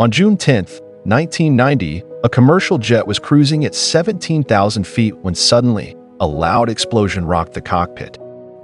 On June 10, 1990, a commercial jet was cruising at 17,000 feet when suddenly a loud explosion rocked the cockpit.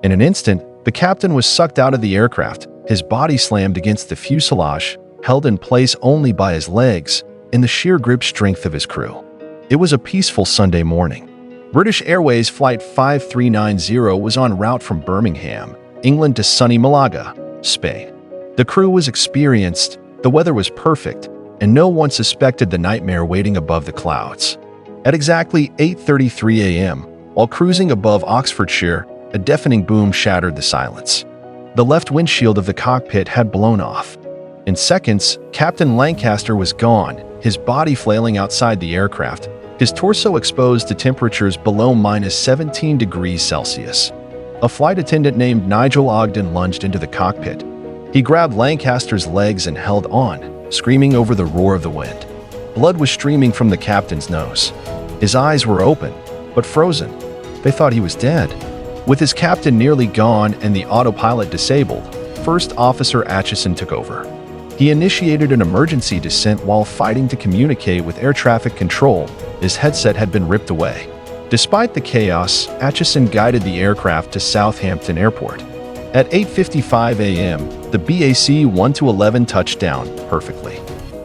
In an instant, the captain was sucked out of the aircraft, his body slammed against the fuselage, held in place only by his legs and the sheer grip strength of his crew. It was a peaceful Sunday morning. British Airways Flight 5390 was en route from Birmingham, England to sunny Malaga, Spain. The crew was experienced, the weather was perfect, and no one suspected the nightmare waiting above the clouds. At exactly 8:33 a.m., while cruising above Oxfordshire, a deafening boom shattered the silence. The left windshield of the cockpit had blown off. In seconds, Captain Lancaster was gone, his body flailing outside the aircraft, his torso exposed to temperatures below -17 degrees Celsius. A flight attendant named Nigel Ogden lunged into the cockpit. He grabbed Lancaster's legs and held on, screaming over the roar of the wind. Blood was streaming from the captain's nose. His eyes were open, but frozen. They thought he was dead. With his captain nearly gone and the autopilot disabled, First Officer Acheson took over. He initiated an emergency descent while fighting to communicate with air traffic control. His headset had been ripped away. Despite the chaos, Acheson guided the aircraft to Southampton Airport. At 8:55 a.m., the BAC 1-11 touched down perfectly.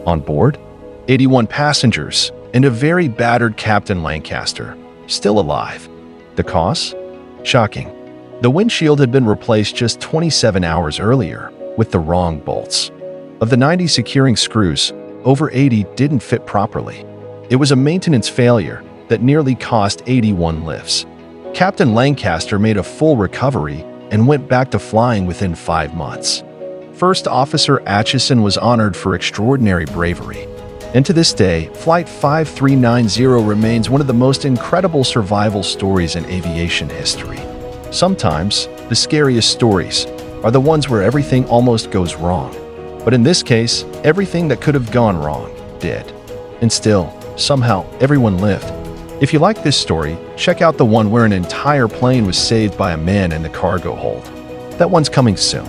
On board, 81 passengers and a very battered Captain Lancaster, still alive. The cause? Shocking. The windshield had been replaced just 27 hours earlier with the wrong bolts. Of the 90 securing screws, over 80 didn't fit properly. It was a maintenance failure that nearly cost 81 lifts. Captain Lancaster made a full recovery and went back to flying within 5 months. First Officer Acheson was honored for extraordinary bravery. And to this day, Flight 5390 remains one of the most incredible survival stories in aviation history. Sometimes, the scariest stories are the ones where everything almost goes wrong. But in this case, everything that could have gone wrong did. And still, somehow, everyone lived. If you like this story, check out the one where an entire plane was saved by a man in the cargo hold. That one's coming soon.